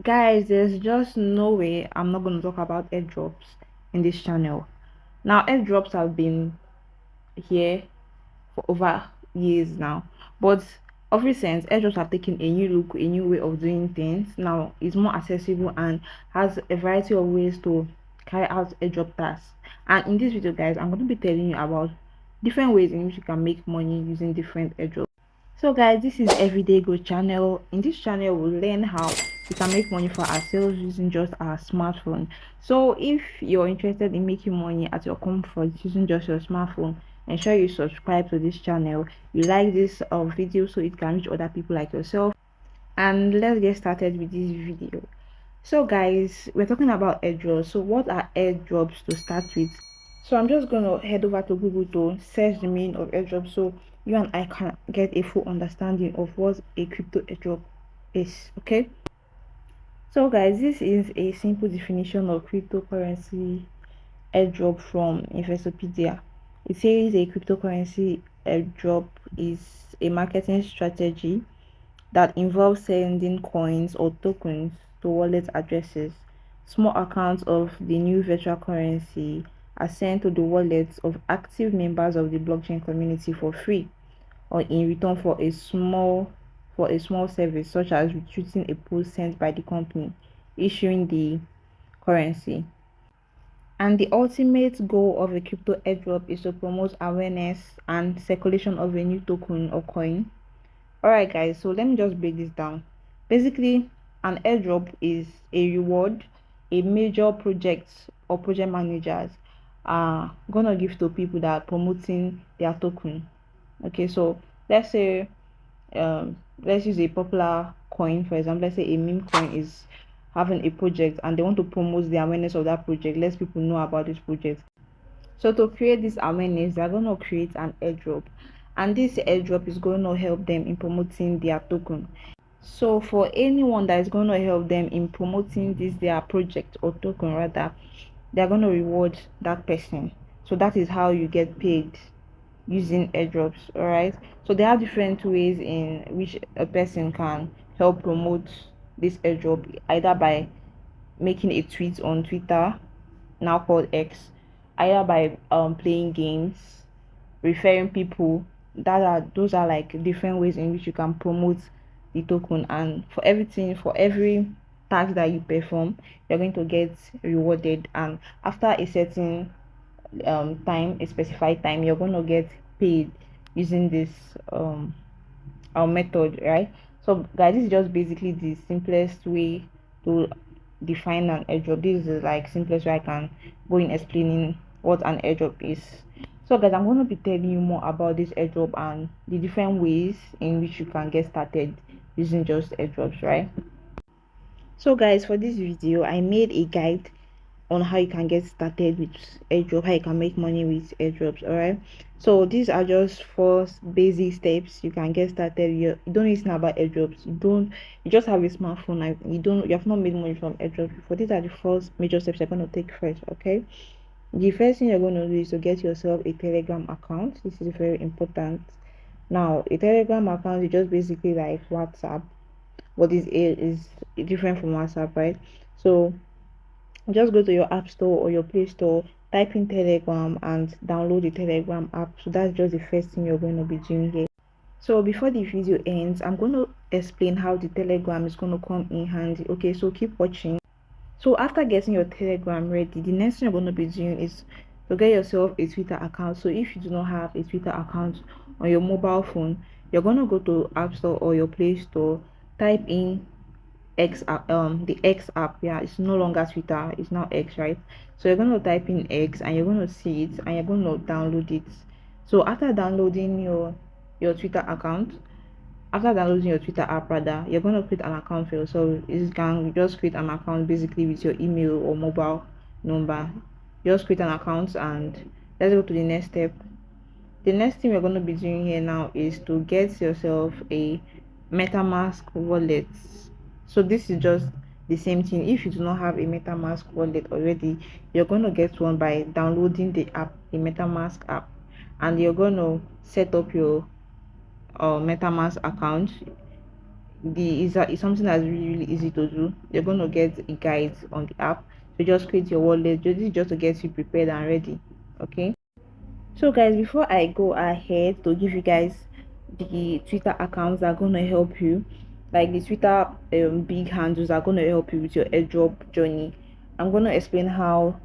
Guys, there's just no way I'm not going to talk about airdrops in this channel. Now, airdrops have been here for over years now, but of recent, airdrops have taken a new look, a new way of doing things. Now, it's more accessible and has a variety of ways to carry out airdrop tasks. And in this video, guys, I'm going to be telling you about different ways in which you can make money using different airdrops. So guys, this is Everyday Go channel. In this channel we'll learn how we can make money for ourselves using just our smartphone. So if you're interested in making money at your comfort using just your smartphone, ensure you subscribe to this channel, you like this video so it can reach other people like yourself. And let's get started with this video. So guys, we're talking about airdrops. So what are airdrops to start with? So I'm just gonna head over to Google to search the meaning of airdrop so you and I can get a full understanding of what a crypto airdrop is. Okay. So guys, this is a simple definition of cryptocurrency airdrop from Investopedia. It says a cryptocurrency airdrop is a marketing strategy that involves sending coins or tokens to wallet addresses. Small accounts of the new virtual currency are sent to the wallets of active members of the blockchain community for free or in return for a small service such as retweeting a post sent by the company issuing the currency. And the ultimate goal of a crypto airdrop is to promote awareness and circulation of a new token or coin. Alright guys, so let me just break this down. Basically, an airdrop is a reward a major projects or project managers are gonna give to people that are promoting their token. Okay, so let's say let's use a popular coin, for example. Let's say a meme coin is having a project and they want to promote the awareness of that project, let people know about this project. So to create this awareness, they're going to create an airdrop, and this airdrop is going to help them in promoting their token. So for anyone that is going to help them in promoting this their project or token rather, they're going to reward that person. So that is how you get paid using airdrops. All right, so there are different ways in which a person can help promote this airdrop, either by making a tweet on Twitter, now called X, either by playing games, referring people. That are those are like different ways in which you can promote the token. And for everything, for every task that you perform, you're going to get rewarded, and after a certain time, a specified time, you're going to get paid using this our method, right? So guys, this is just basically the simplest way to define an airdrop. This is like simplest way I can go in explaining what an airdrop is. So guys, I'm going to be telling you more about this airdrop and the different ways in which you can get started using just airdrops, right? So guys, for this video I made a guide on how you can get started with airdrop, how you can make money with airdrops. All right, so these are just four basic steps you can get started. You don't need to know about airdrops. You just have a smartphone and you have not made money from airdrops before. These are the first major steps you're going to take first. Okay, the first thing you're going to do is to get yourself a Telegram account. This is very important. Now a Telegram account is just basically like WhatsApp, but is different from WhatsApp, right? So just go to your app store or your play store, type in Telegram and download the Telegram app. So that's just the first thing you're going to be doing here. So before the video ends, I'm going to explain how the Telegram is going to come in handy. Okay, so keep watching. So after getting your Telegram ready, the next thing you're going to be doing is to get yourself a Twitter account. So if you do not have a Twitter account on your mobile phone, you're going to go to App Store or your Play Store, type in X app, the X app. Yeah, it's no longer Twitter, it's now X, right? So you're going to type in X and you're going to see it and you're going to download it. So after downloading your Twitter account, after downloading your Twitter app rather, you're going to create an account for yourself. You can just create an account basically with your email or mobile number. Just create an account, and let's go to the next step. The next thing we're going to be doing here now is to get yourself a MetaMask wallet. So this is just the same thing. If you do not have a MetaMask wallet already, you're going to get one by downloading the app, the MetaMask app, and you're going to set up your MetaMask account. the is something that's really, really easy to do. You're gonna get a guide on the app. So just create your wallet. Just to get you prepared and ready. Okay. So guys, before I go ahead to give you guys the Twitter accounts that are gonna help you, like the Twitter big handles are gonna help you with your airdrop journey. I'm gonna explain how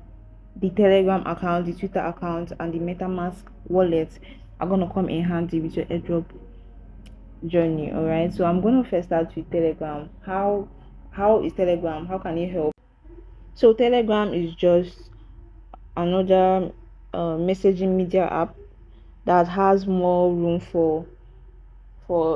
the Telegram account, the Twitter account, and the MetaMask wallet are gonna come in handy with your airdrop journey. All right. So I'm gonna first start with Telegram. How is Telegram? How can it help? So Telegram is just another messaging media app that has more room for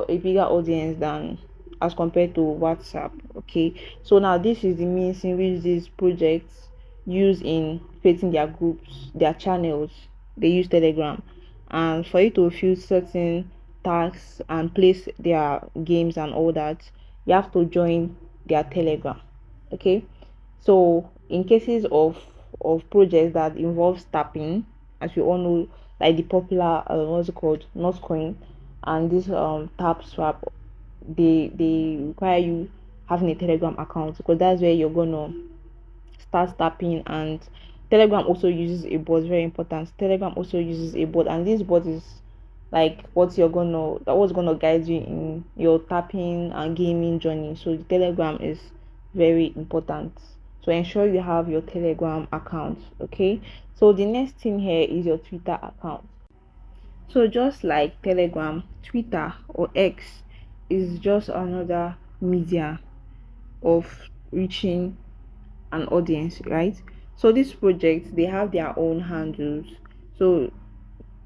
a bigger audience than as compared to WhatsApp. Okay, so now this is the means in which these projects use in creating their groups, their channels. They use Telegram, and for you to fill certain tasks and place their games and all that, you have to join their Telegram. Okay, so in cases of projects that involves tapping, as you all know, like the popular what's it called, Notcoin, and this tap swap, they require you having a Telegram account because that's where you're gonna start tapping. And Telegram also uses a bot, very important. Telegram also uses a bot, and this bot is like what's gonna guide you in your tapping and gaming journey. So the Telegram is very important. So ensure you have your Telegram account. Okay, so the next thing here is your Twitter account. So just like Telegram, Twitter or X is just another media of reaching an audience, right? So these projects they have their own handles. So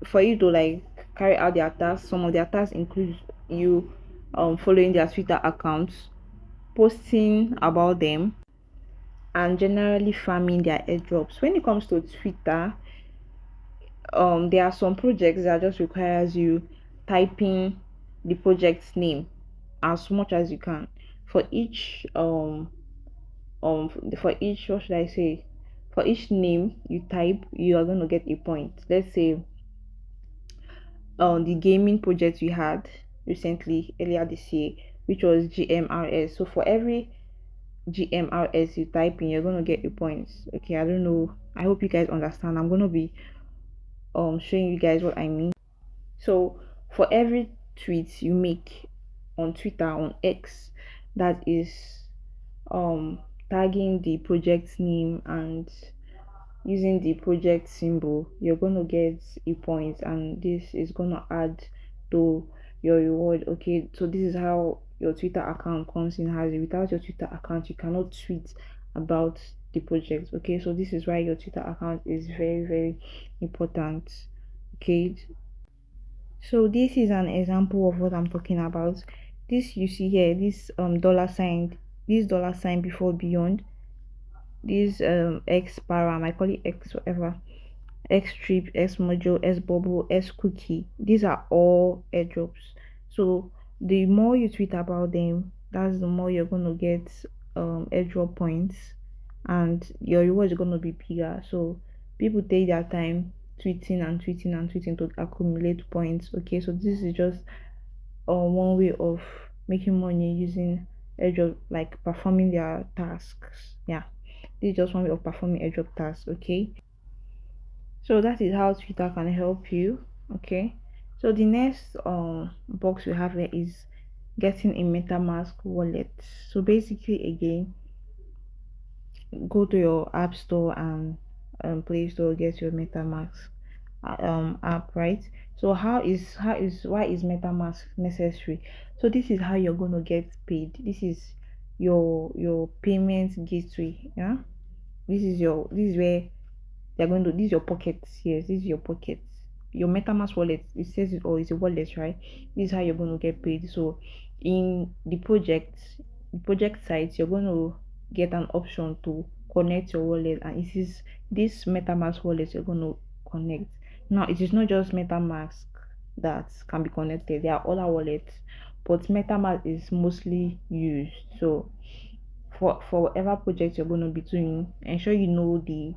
for you to like carry out their tasks, some of their tasks include you following their Twitter accounts, posting about them, and generally farming their airdrops. When it comes to Twitter, there are some projects that just requires you typing the project's name as much as you can. For each for each, what should I say, for each name you type, you are going to get a point. Let's say the gaming project we had recently earlier this year, which was GMRS. So for every GMRS you type in, you're going to get a points. Okay, I don't know, I hope you guys understand. I'm going to be showing you guys what I mean. So for every tweet you make on Twitter, on X, that is um tagging the project name and using the project symbol, you're going to get a point, and this is going to add to your reward. Okay, so this is how your Twitter account comes in handy. Without your Twitter account you cannot tweet about the project. Okay, so this is why your Twitter account is very, very important. Okay, so this is an example of what I'm talking about. This you see here, this dollar sign, this dollar sign before beyond, this X param, I call it X whatever, X strip, X module, X bubble, X cookie. These are all airdrops. So the more you tweet about them, that's the more you're gonna get airdrop points, and your reward is gonna be bigger. So people take their time tweeting and tweeting and tweeting to accumulate points. Okay, so this is just one way of making money using airdrop, like performing their tasks. Yeah, this is just one way of performing airdrop tasks. Okay, so that is how Twitter can help you. Okay, so the next box we have here is getting a MetaMask wallet. So basically, again, go to your app store and Play Store, get your MetaMask app, right? So why is MetaMask necessary? So this is how you're going to get paid. This is your payment gateway. Yeah, this is where they're going to, this is your pockets. Yes, this is your pockets. Your MetaMask wallet, it says it all, it's a wallet, right? This is how you're going to get paid. So in the project site, you're going to get an option to connect your wallet, and it is this MetaMask wallet you're going to connect. Now it is not just MetaMask that can be connected, there are other wallets, but MetaMask is mostly used. So for whatever project you're going to be doing, ensure you know the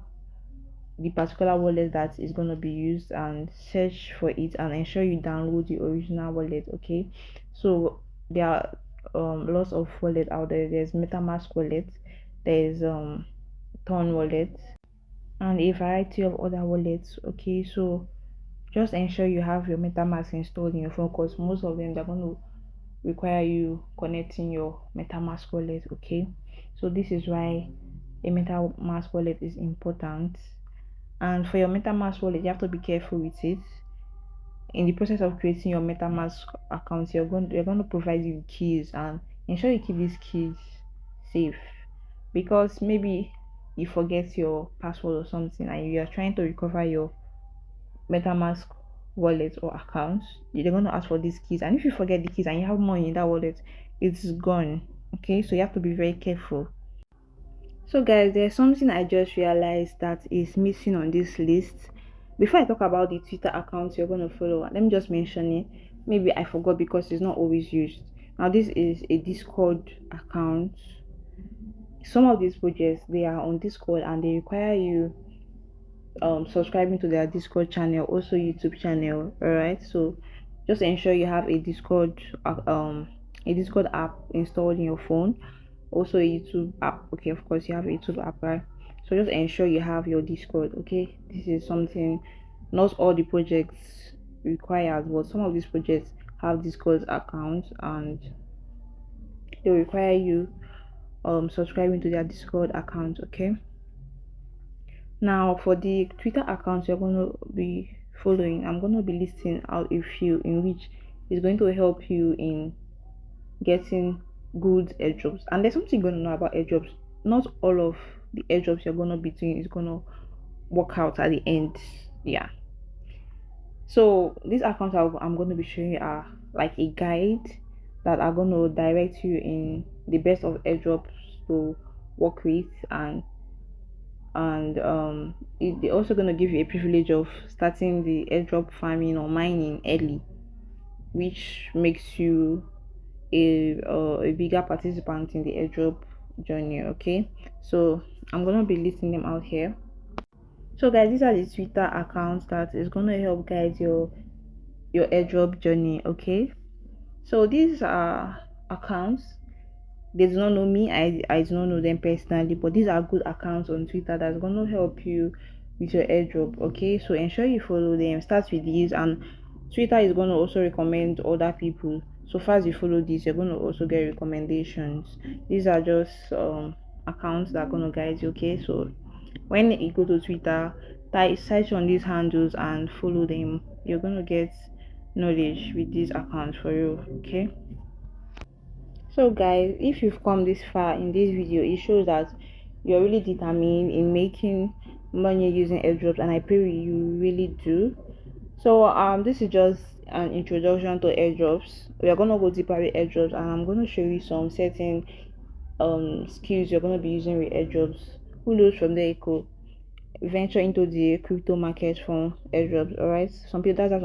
particular wallet that is going to be used, and search for it, and ensure you download the original wallet. Okay, so there are lots of wallet out there. There's MetaMask wallet, there's Ton wallet, and a variety of other wallets. Okay, so just ensure you have your MetaMask installed in your phone, because most of them they're going to require you connecting your MetaMask wallet. Okay, so this is why a MetaMask wallet is important. And for your MetaMask wallet, you have to be careful with it. In the process of creating your MetaMask account, you're going to provide you keys, and ensure you keep these keys safe, because maybe you forget your password or something and you are trying to recover your MetaMask wallet or account. They're going to ask for these keys, and if you forget the keys and you have money in that wallet, it's gone. Okay, so you have to be very careful. So guys, there's something I just realized that is missing on this list. Before I talk about the Twitter accounts you're going to follow, let me just mention it. Maybe I forgot because it's not always used. Now this is a Discord account. Some of these projects, they are on Discord and they require you subscribing to their Discord channel, also YouTube channel. All right, so just ensure you have a Discord app installed in your phone, also a YouTube app. Okay, of course you have a YouTube app, right? So just ensure you have your Discord. Okay, this is something not all the projects require, but some of these projects have Discord accounts and they require you subscribing to their Discord account. Okay, now for the Twitter accounts you're going to be following, I'm going to be listing out a few in which is going to help you in getting good airdrops. And there's something going to know about airdrops. Not all of the airdrops you're going to be doing is going to work out at the end. Yeah. So these accounts I'm going to be showing you are like a guide that are going to direct you in the best of airdrops to work with, they're also going to give you a privilege of starting the airdrop farming or mining early, which makes you a bigger participant in the airdrop journey. Okay, so I'm going to be listing them out here. So guys, these are the Twitter accounts that is going to help guide your airdrop journey. Okay, so these are accounts. They do not know me, I do not know them personally, but these are good accounts on Twitter that's going to help you with your airdrop. Okay, so ensure you follow them. Start with these, and Twitter is going to also recommend other people. So far as you follow these, you're going to also get recommendations. These are just accounts that are going to guide you. Okay, so when you go to Twitter, search on these handles and follow them. You're going to get knowledge with these accounts for you. Okay, so guys, if you've come this far in this video, it shows that you're really determined in making money using airdrops, and I pray you really do. So this is just an introduction to airdrops. We are gonna go deeper with airdrops, and I'm gonna show you some certain skills you're gonna be using with airdrops. Who knows, from there you could venture into the crypto market from airdrops. All right, that's how some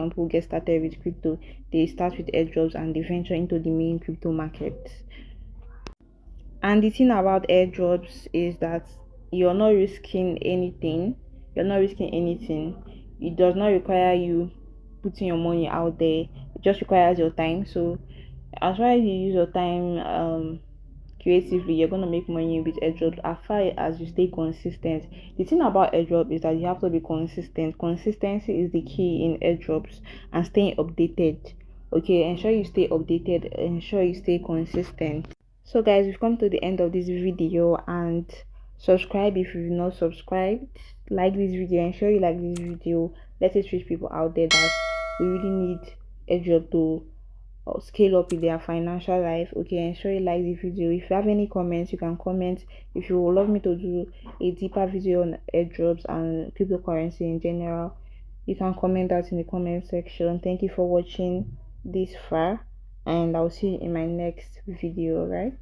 people get started with crypto. They start with airdrops and they venture into the main crypto market. And the thing about airdrops is that you're not risking anything. You're not risking anything. It does not require you putting your money out there. It just requires your time. So as far as you use your time creatively, you're gonna make money with airdrops as far as you stay consistent. The thing about airdrop is that you have to be consistent. Consistency is the key in airdrops, and staying updated. Okay, ensure you stay updated, ensure you stay consistent. So guys, we've come to the end of this video, and subscribe if you've not subscribed. Like this video, ensure you like this video. Let it reach people out there that we really need airdrop to scale up with their financial life. Okay, ensure you like the video. If you have any comments, you can comment. If you would love me to do a deeper video on airdrops and cryptocurrency in general, you can comment that in the comment section. Thank you for watching this far, and I'll see you in my next video. Right.